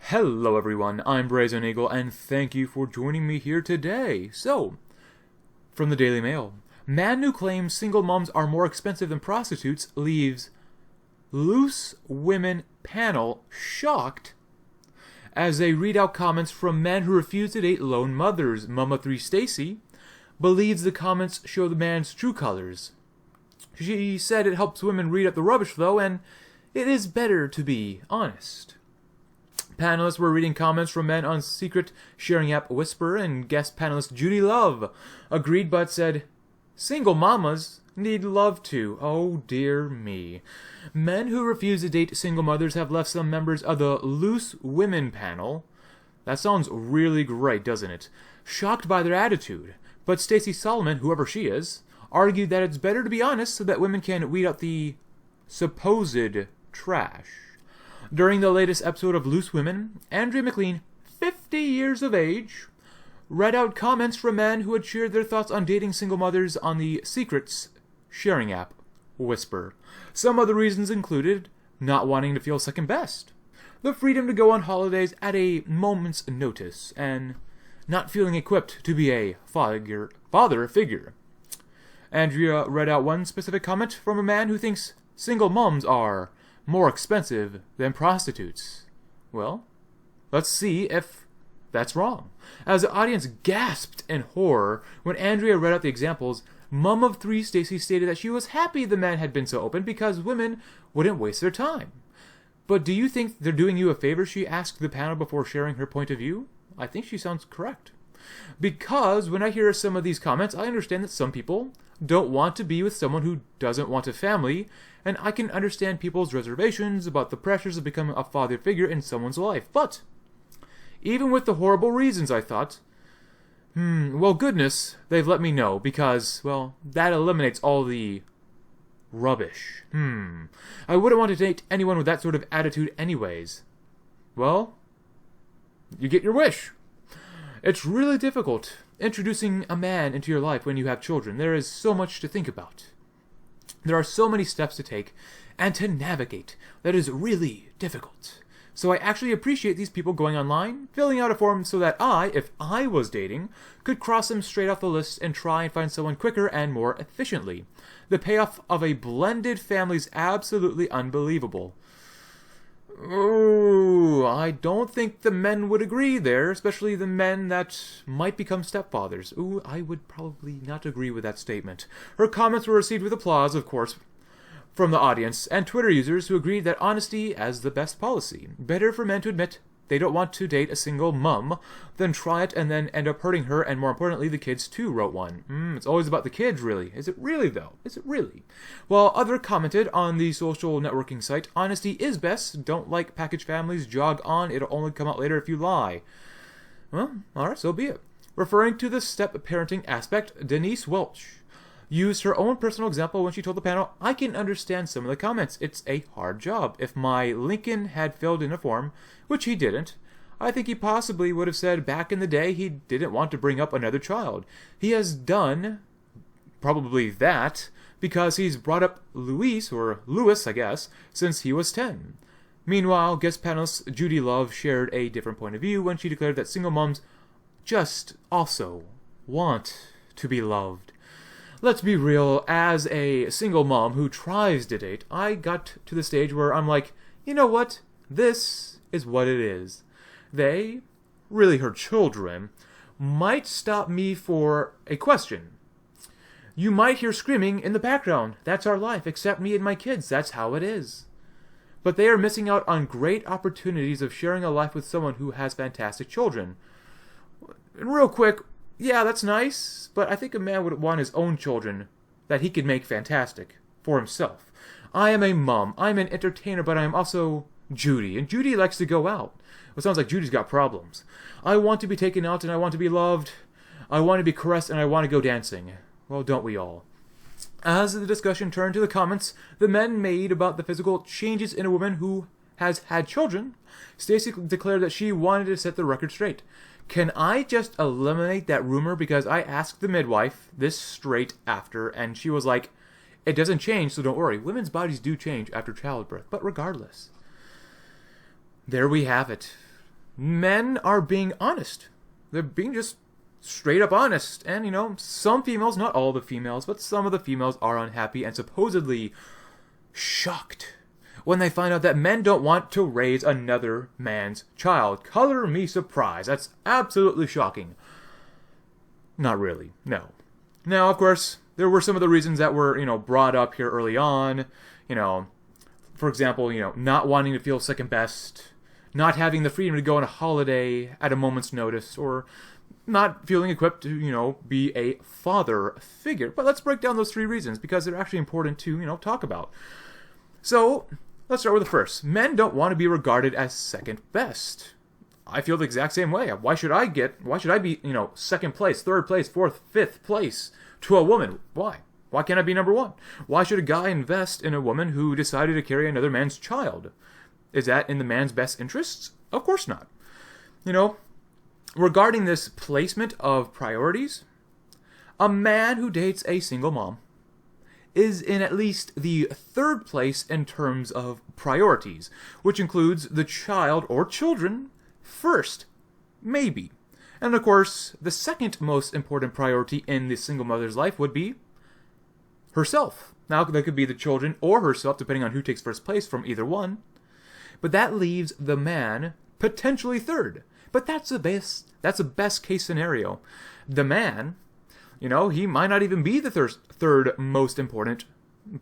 Hello everyone, I'm Brazen Eagle, and thank you for joining me here today. So, from the Daily Mail, man who claims single moms are more expensive than prostitutes leaves loose women panel shocked as they read out comments from men who refuse to date lone mothers. Mama 3 Stacy believes the comments show the man's true colors. She said it helps women read out the rubbish though, and it is better to be honest. Panelists were reading comments from men on secret sharing app Whisper, and guest panelist Judy Love agreed but said, "Single mamas need love too." Oh dear me. Men who refuse to date single mothers have left some members of the Loose Women panel. That sounds really great, doesn't it? Shocked by their attitude. But Stacey Solomon, whoever she is, argued that it's better to be honest so that women can weed out the supposed trash. During the latest episode of Loose Women, Andrea McLean, 50 years of age, read out comments from men who had shared their thoughts on dating single mothers on the Secrets sharing app, Whisper. Some of the reasons included not wanting to feel second best, the freedom to go on holidays at a moment's notice, and not feeling equipped to be a father figure. Andrea read out one specific comment from a man who thinks single moms are more expensive than prostitutes. Well, let's see if that's wrong. As the audience gasped in horror when Andrea read out the examples, Mom of 3 Stacy stated that she was happy the man had been so open because women wouldn't waste their time. But do you think they're doing you a favor? She asked the panel before sharing her point of view. I think she sounds correct. Because when I hear some of these comments, I understand that some people don't want to be with someone who doesn't want a family, and I can understand people's reservations about the pressures of becoming a father figure in someone's life. But even with the horrible reasons, I thought, well, goodness, they've let me know, because, well, that eliminates all the rubbish. I wouldn't want to date anyone with that sort of attitude anyways. Well, you get your wish. It's really difficult introducing a man into your life when you have children. There is so much to think about. There are so many steps to take and to navigate that is really difficult. So I actually appreciate these people going online, filling out a form so that I, if I was dating, could cross them straight off the list and try and find someone quicker and more efficiently. The payoff of a blended family is absolutely unbelievable. Ooh, I don't think the men would agree there, especially the men that might become stepfathers. Ooh, I would probably not agree with that statement. Her comments were received with applause, of course, from the audience, and Twitter users who agreed that honesty as the best policy. Better for men to admit they don't want to date a single mum than try it and then end up hurting her, and more importantly, the kids too, wrote one. It's always about the kids, really. Is it really, though? Is it really? While other commented on the social networking site, honesty is best. Don't like package families. Jog on. It'll only come out later if you lie. Well, alright, so be it. Referring to the step-parenting aspect, Denise Welch used her own personal example when she told the panel, "I can understand some of the comments. It's a hard job. If my Lincoln had filled in a form, which he didn't, I think he possibly would have said back in the day he didn't want to bring up another child. He has done probably that because he's brought up Louis, I guess, since he was 10. Meanwhile, guest panelist Judy Love shared a different point of view when she declared that single moms just also want to be loved. Let's be real, as a single mom who tries to date, I got to the stage where I'm like, you know what? This is what it is. They, really her children, might stop me for a question. You might hear screaming in the background. That's our life, except me and my kids. That's how it is. But they are missing out on great opportunities of sharing a life with someone who has fantastic children. And real quick, yeah, that's nice, but I think a man would want his own children that he could make fantastic for himself. I am a mom. I'm an entertainer, but I am also Judy, and Judy likes to go out. It sounds like Judy's got problems. I want to be taken out, and I want to be loved. I want to be caressed, and I want to go dancing. Well, don't we all? As the discussion turned to the comments the men made about the physical changes in a woman who has had children, Stacey declared that she wanted to set the record straight. Can I just eliminate that rumor? Because I asked the midwife this straight after, and she was like, it doesn't change, so don't worry. Women's bodies do change after childbirth, but regardless. There we have it. men are being honest. They're being just straight up honest. And, some females, not all the females, but some of the females are unhappy and supposedly shocked when they find out that men don't want to raise another man's child. Color me surprised. That's absolutely shocking. Not really, no. Now, of course, there were some of the reasons that were, brought up here early on. For example, not wanting to feel second best, not having the freedom to go on a holiday at a moment's notice, or not feeling equipped to, be a father figure. But let's break down those 3 reasons, because they're actually important to, talk about. So, let's start with the first. Men don't want to be regarded as second best. I feel the exact same way. Why should I be, second place, third place, fourth, fifth place to a woman? Why? Why can't I be number 1? Why should a guy invest in a woman who decided to carry another man's child? Is that in the man's best interests? Of course not. Regarding this placement of priorities, a man who dates a single mom is in at least the 3rd place in terms of priorities, which includes the child or children first, maybe. And of course, the second most important priority in the single mother's life would be herself. Now, that could be the children or herself, depending on who takes first place from either one. But that leaves the man potentially 3rd. But that's a best case scenario. The man, he might not even be the third most important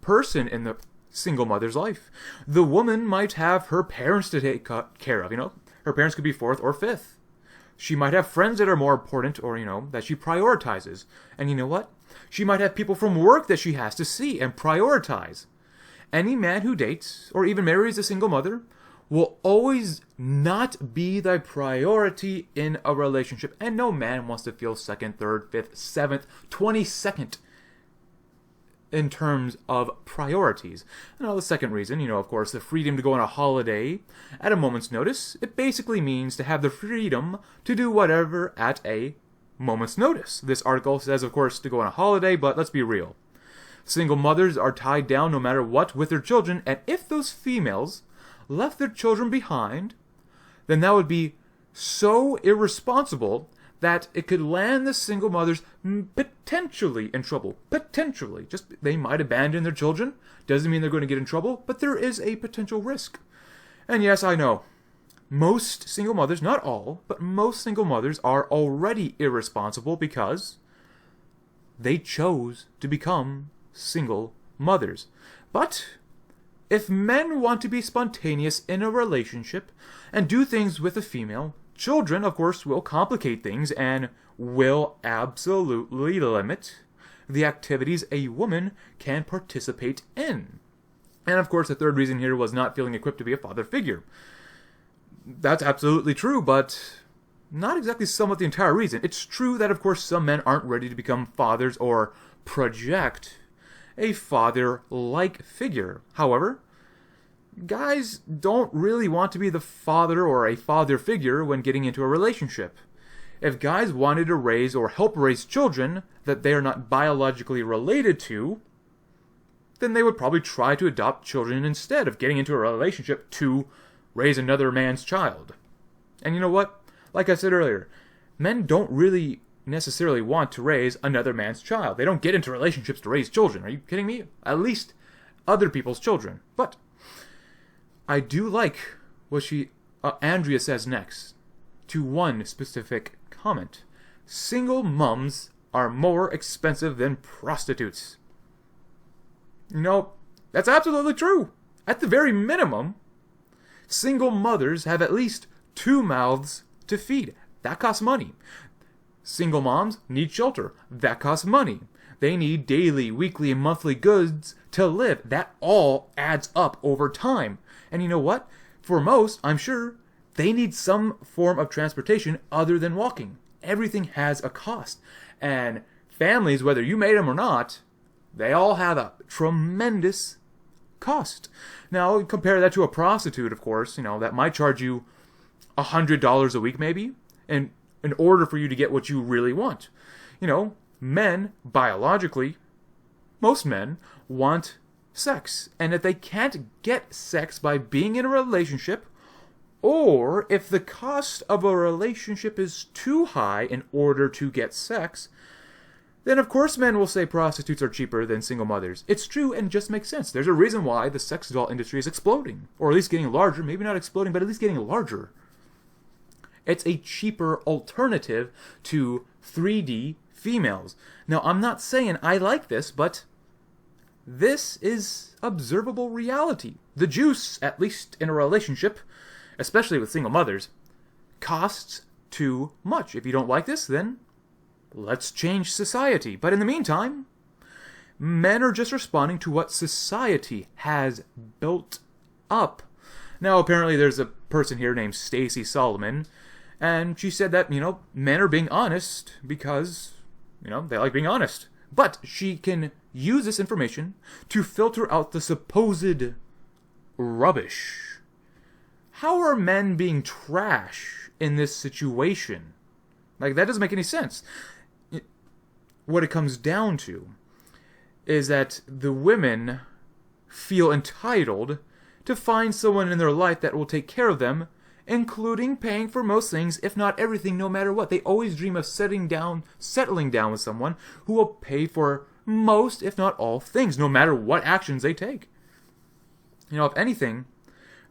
person in the single mother's life. The woman might have her parents to take care of, Her parents could be 4th or 5th. She might have friends that are more important or, that she prioritizes. And you know what? She might have people from work that she has to see and prioritize. Any man who dates or even marries a single mother will always not be the priority in a relationship. And no man wants to feel 2nd, 3rd, 5th, 7th, 22nd in terms of priorities. And the second reason, of course, the freedom to go on a holiday at a moment's notice. It basically means to have the freedom to do whatever at a moment's notice. This article says, of course, to go on a holiday, but let's be real. Single mothers are tied down no matter what with their children, and if those females left their children behind, then that would be so irresponsible that it could land the single mothers potentially in trouble. Potentially. Just, they might abandon their children. Doesn't mean they're going to get in trouble, but there is a potential risk. And yes, I know, most single mothers, not all, but most single mothers are already irresponsible because they chose to become single mothers. But if men want to be spontaneous in a relationship and do things with a female, children, of course, will complicate things and will absolutely limit the activities a woman can participate in. And of course, the 3rd reason here was not feeling equipped to be a father figure. That's absolutely true, but not exactly somewhat the entire reason. It's true that, of course, some men aren't ready to become fathers or project a father-like figure. However, guys don't really want to be the father or a father figure when getting into a relationship. If guys wanted to raise or help raise children that they are not biologically related to, then they would probably try to adopt children instead of getting into a relationship to raise another man's child. And you know what? Like I said earlier, men don't really necessarily want to raise another man's child. They don't get into relationships to raise children. Are you kidding me? At least other people's children. But I do like what Andrea says next to one specific comment. Single mums are more expensive than prostitutes. That's absolutely true. At the very minimum, single mothers have at least 2 mouths to feed. That costs money. Single moms need shelter. That costs money. They need daily, weekly, and monthly goods to live. That all adds up over time. And you know what? For most, I'm sure, they need some form of transportation other than walking. Everything has a cost. And families, whether you made them or not, they all have a tremendous cost. Now, compare that to a prostitute, of course, that might charge you $100 a week maybe, and in order for you to get what you really want. Men, biologically, most men want sex. And if they can't get sex by being in a relationship Or if the cost of a relationship is too high in order to get sex, then of course men will say prostitutes are cheaper than single mothers. It's true and just makes sense. There's a reason why the sex doll industry is exploding. Or at least getting larger. Maybe not exploding, but at least getting larger. It's a cheaper alternative to 3D females. Now, I'm not saying I like this, but this is observable reality. The juice, at least in a relationship, especially with single mothers, costs too much. If you don't like this, then let's change society. But in the meantime, men are just responding to what society has built up. Now, apparently there's a person here named Stacy Solomon, and she said that, men are being honest because, they like being honest. But she can use this information to filter out the supposed rubbish. How are men being trash in this situation? Like, that doesn't make any sense. What it comes down to is that the women feel entitled to find someone in their life that will take care of them, including paying for most things, if not everything, no matter what. They always dream of settling down with someone who will pay for most, if not all, things, no matter what actions they take. If anything,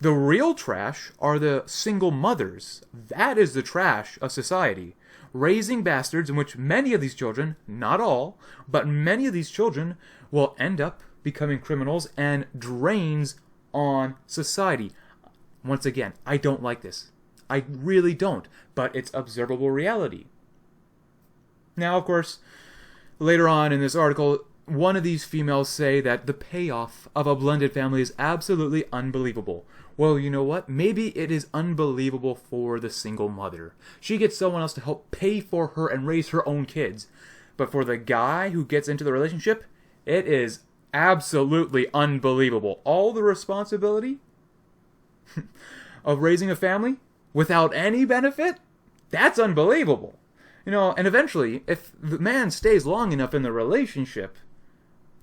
the real trash are the single mothers. That is the trash of society. Raising bastards in which many of these children, not all, but many of these children will end up becoming criminals and drains on society. Once again, I don't like this. I really don't, but it's observable reality. Now, of course, later on in this article, one of these females say that the payoff of a blended family is absolutely unbelievable. Well, you know what? Maybe it is unbelievable for the single mother. She gets someone else to help pay for her and raise her own kids. But for the guy who gets into the relationship, it is absolutely unbelievable. All the responsibility of raising a family without any benefit? That's unbelievable. And eventually, if the man stays long enough in the relationship,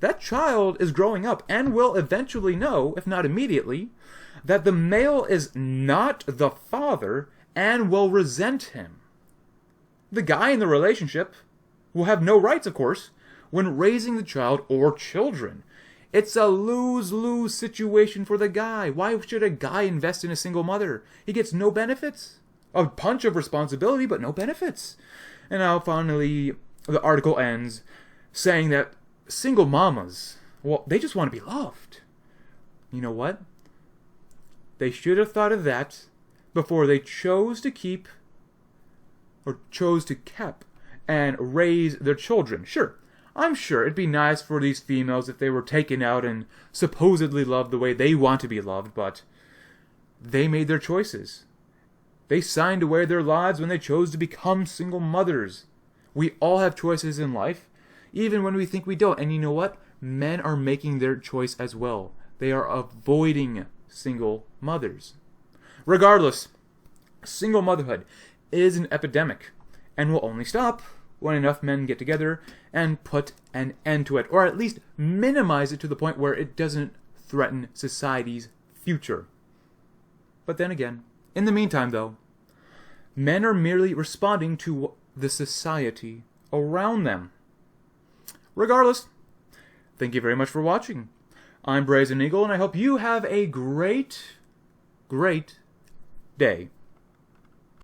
that child is growing up and will eventually know, if not immediately, that the male is not the father and will resent him. The guy in the relationship will have no rights, of course, when raising the child or children. It's a lose-lose situation for the guy. Why should a guy invest in a single mother? He gets no benefits. A bunch of responsibility, but no benefits. And now, finally, the article ends saying that single mamas, well, they just want to be loved. You know what? They should have thought of that before they chose to keep and raise their children. Sure, I'm sure it'd be nice for these females if they were taken out and supposedly loved the way they want to be loved, but they made their choices. They signed away their lives when they chose to become single mothers. We all have choices in life, even when we think we don't. And you know what? Men are making their choice as well. They are avoiding single mothers. Regardless, single motherhood is an epidemic and will only stop when enough men get together and put an end to it, or at least minimize it to the point where it doesn't threaten society's future. But then again, in the meantime though, men are merely responding to the society around them. Regardless, thank you very much for watching. I'm Brazen Eagle, and I hope you have a great, great day.